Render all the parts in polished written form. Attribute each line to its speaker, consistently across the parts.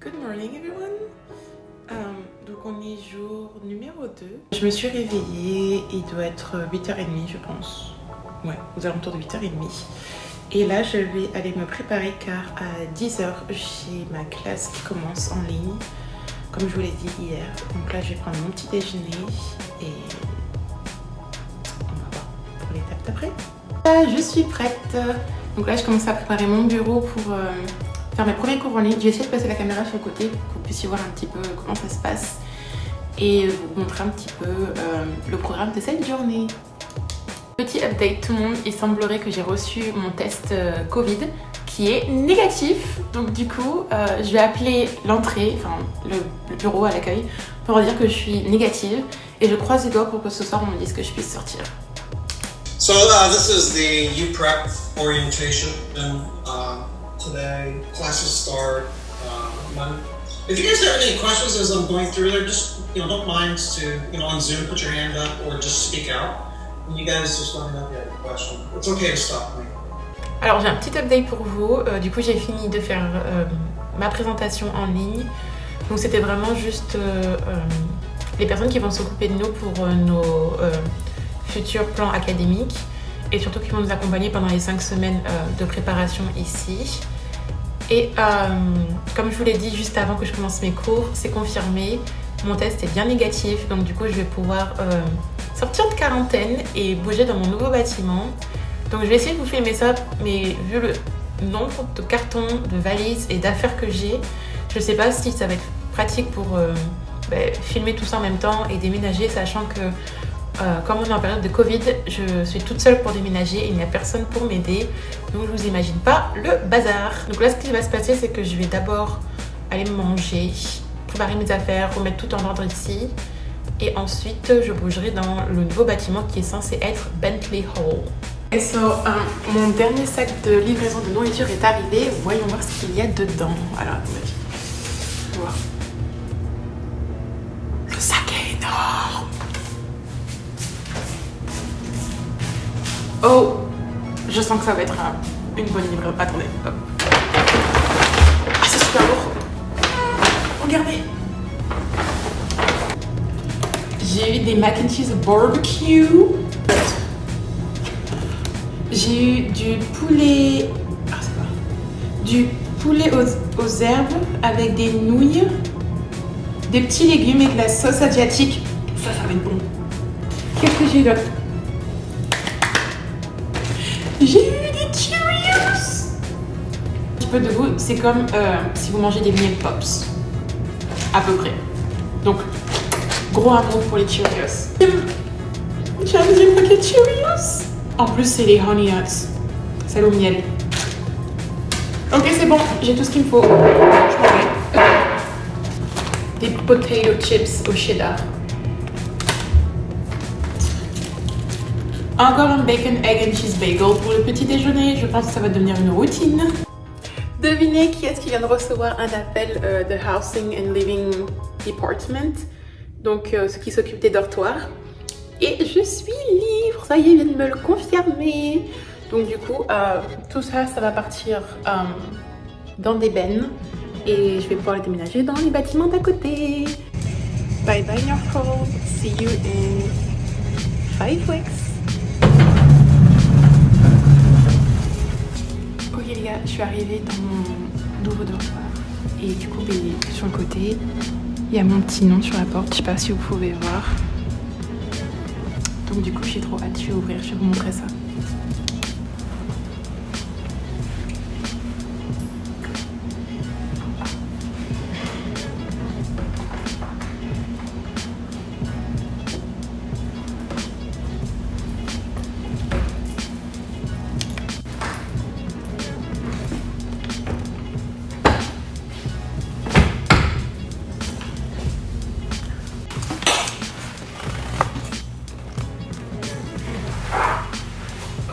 Speaker 1: Good morning everyone. Donc on est jour numéro 2. Je me suis réveillée, il doit être 8h30 je pense. Ouais, aux alentours de 8h30. Et là je vais aller me préparer car à 10h j'ai ma classe qui commence en ligne. Comme je vous l'ai dit hier. Donc là je vais prendre mon petit déjeuner et on va voir pour l'étape d'après. Là je suis prête. Donc là je commence à préparer mon bureau pour faire mes premiers cours en ligne. Je vais essayer de passer la caméra sur le côté pour que vous puissiez voir un petit peu comment ça se passe et vous montrer un petit peu le programme de cette journée. Petit update tout le monde, il semblerait que j'ai reçu mon test Covid qui est négatif. Donc du coup, je vais appeler l'entrée, enfin le bureau à l'accueil pour dire que je suis négative et je croise les doigts pour que ce soir on me dise que je puisse sortir.
Speaker 2: So this is the UPrep orientation and today classes start Monday. If you guys have any questions as I'm going through there, just don't mind to on Zoom put your hand up or just speak out. And you guys just let me know if you have a question. It's okay to stop me.
Speaker 1: Alors j'ai un petit update pour vous. Du coup j'ai fini de faire ma présentation en ligne. Donc c'était vraiment juste les personnes qui vont s'occuper de nous pour nos futurs plans académiques et surtout qui vont nous accompagner pendant les 5 semaines de préparation ici. Et comme je vous l'ai dit juste avant que je commence mes cours, c'est confirmé, mon test est bien négatif, donc du coup je vais pouvoir sortir de quarantaine et bouger dans mon nouveau bâtiment. Donc je vais essayer de vous filmer ça, mais vu le nombre de cartons, de valises et d'affaires que j'ai, je sais pas si ça va être pratique pour filmer tout ça en même temps et déménager, sachant que comme on est en période de Covid, je suis toute seule pour déménager et il n'y a personne pour m'aider. Donc je vous imagine pas le bazar. Donc là ce qui va se passer c'est que je vais d'abord aller manger, préparer mes affaires, remettre tout en ordre ici. Et ensuite je bougerai dans le nouveau bâtiment qui est censé être Bentley Hall. Et mon dernier sac de livraison de nourriture est arrivé. Voyons voir ce qu'il y a dedans. Alors attendez. Je vais voir. Le sac est énorme. Oh, je sens que ça va être une bonne livraison. Attendez, hop. Ah, c'est super lourd. Regardez. J'ai eu des mac and cheese barbecue. J'ai eu du poulet. Ah, c'est quoi? Du poulet aux herbes avec des nouilles, des petits légumes et de la sauce asiatique. Ça va être bon. Qu'est-ce que j'ai eu d'autre? J'ai eu des Cheerios. Un petit peu de goût, c'est comme si vous mangez des miel pops, à peu près. Donc, gros amour pour les Cheerios. J'ai un deuxième paquet de Cheerios. En plus, c'est les Honey Nuts, celle au miel. Ok, c'est bon, j'ai tout ce qu'il me faut. Je m'en vais. Des potato chips au cheddar. Encore un bacon, egg and cheese bagel pour le petit déjeuner. Je pense que ça va devenir une routine. Devinez qui est-ce qui vient de recevoir un appel de Housing and Living Department. Donc, ceux qui s'occupent des dortoirs. Et je suis libre. Ça y est, ils viennent me le confirmer. Donc du coup, tout ça, ça va partir dans des bennes. Et je vais pouvoir le déménager dans les bâtiments d'à côté. Bye bye, Norfolk. See you in 5 weeks. Ok les gars, je suis arrivée dans mon nouveau dortoir et du coup sur le côté il y a mon petit nom sur la porte, je sais pas si vous pouvez voir. Donc du coup j'ai trop hâte, je vais ouvrir, je vais vous montrer ça.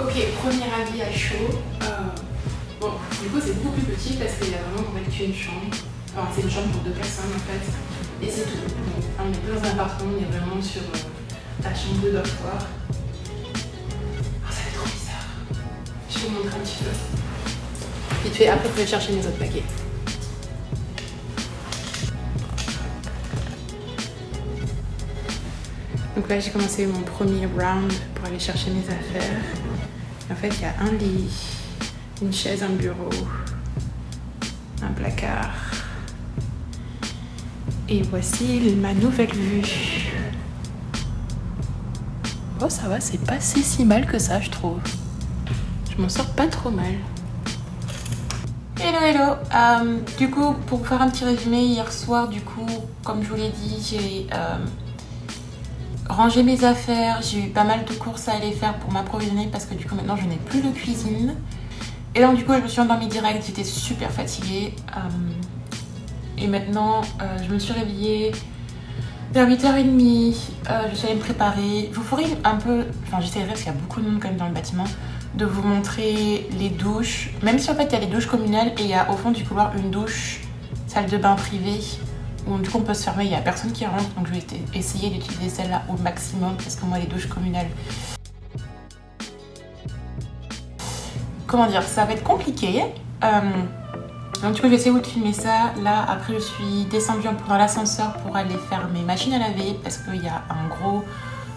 Speaker 1: Ok, premier avis à chaud. Bon, du coup c'est beaucoup plus petit parce qu'il y a vraiment convaincu une chambre. Enfin, c'est une chambre pour 2 personnes en fait. Et c'est tout. Donc, on n'est plus dans un appartement, on est vraiment sur la chambre de dortoir. Oh, ça va être trop bizarre. Je vais vous montrer un petit peu. Vite fait, après vous pouvez chercher mes autres paquets. Donc là j'ai commencé mon premier round pour aller chercher mes affaires. En fait il y a un lit, une chaise, un bureau, un placard. Et voici ma nouvelle vue. Oh ça va, c'est pas si mal que ça je trouve. Je m'en sors pas trop mal. Hello. Du coup, pour faire un petit résumé, hier soir, du coup, comme je vous l'ai dit, j'ai rangé mes affaires. J'ai eu pas mal de courses à aller faire pour m'approvisionner parce que du coup, maintenant, je n'ai plus de cuisine. Et donc, du coup, je me suis endormie direct. J'étais super fatiguée. Et maintenant, je me suis réveillée vers 8h30. Je suis allée me préparer. Je vous ferai un peu... Enfin, j'essaierai parce qu'il y a beaucoup de monde quand même dans le bâtiment. De vous montrer les douches, même si en fait il y a les douches communales et il y a au fond du couloir une douche salle de bain privée où du coup on peut se fermer, il n'y a personne qui rentre, donc je vais essayer d'utiliser celle-là au maximum parce que moi les douches communales, comment dire, ça va être compliqué. Donc du coup je vais essayer de vous filmer ça. Là après je suis descendue dans l'ascenseur pour aller faire mes machines à laver parce qu'il y a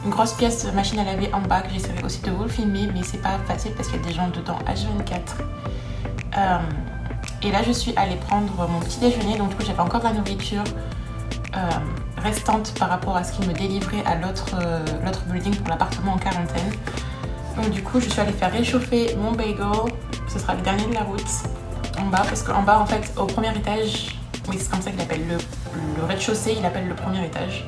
Speaker 1: une grosse pièce de machine à laver en bas que j'essaierai aussi de vous le filmer, mais c'est pas facile parce qu'il y a des gens dedans H24. Et là je suis allée prendre mon petit déjeuner, donc du coup j'avais encore de la nourriture restante par rapport à ce qu'ils me délivraient à l'autre building pour l'appartement en quarantaine. Donc du coup je suis allée faire réchauffer mon bagel, ce sera le dernier de la route en bas, parce qu'en bas en fait au premier étage, oui c'est comme ça qu'il appelle le rez-de-chaussée, il appelle le premier étage.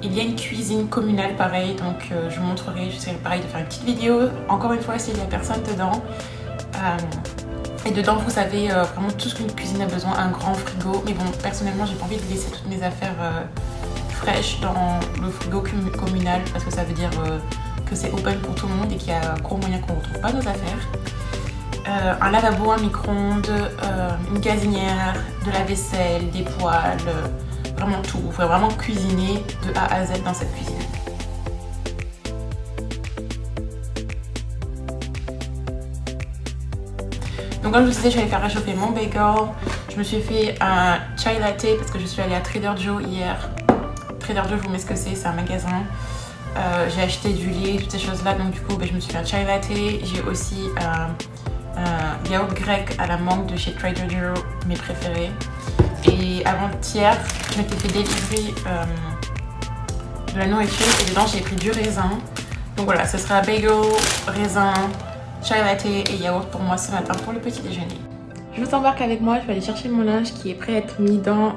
Speaker 1: Il y a une cuisine communale pareil, donc je vous montrerai, j'essaierai pareil de faire une petite vidéo, encore une fois s'il n'y a personne dedans. Et dedans vous avez vraiment tout ce qu'une cuisine a besoin, un grand frigo, mais bon personnellement j'ai pas envie de laisser toutes mes affaires fraîches dans le frigo communal parce que ça veut dire que c'est open pour tout le monde et qu'il y a gros moyen qu'on ne retrouve pas nos affaires. Un lavabo, un micro-ondes, une gazinière, de la vaisselle, des poêles, vraiment tout. Vous pouvez vraiment cuisiner de A à Z dans cette cuisine. Donc comme je vous disais, je suis allée faire réchauffer mon bagel. Je me suis fait un chai latte parce que je suis allée à Trader Joe hier. Trader Joe, je vous mets ce que c'est un magasin. J'ai acheté du lait, toutes ces choses-là, donc du coup je me suis fait un chai latte. J'ai aussi un yaourt grec à la mangue de chez Trader Joe, mes préférés. Et avant-hier, je m'étais fait délivrer de la nourriture et dedans j'ai pris du raisin. Donc voilà, ce sera bagel, raisin, chai latte et yaourt pour moi ce matin pour le petit déjeuner. Je vous embarque avec moi, je vais aller chercher mon linge qui est prêt à être mis dans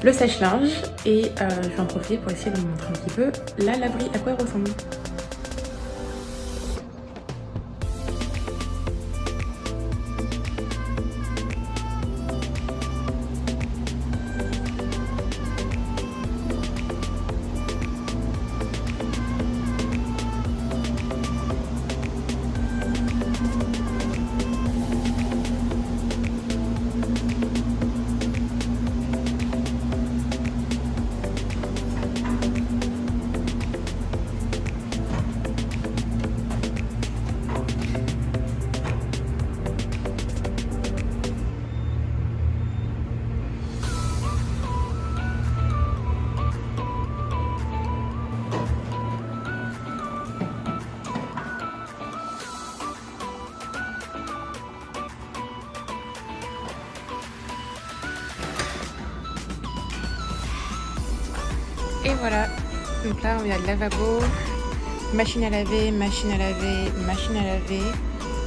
Speaker 1: le sèche-linge et je vais en profiter pour essayer de vous montrer un petit peu la laverie, à quoi elle ressemble. Et voilà, donc là on a le lavabo, machine à laver, machine à laver, machine à laver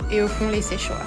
Speaker 1: et au fond les séchoirs.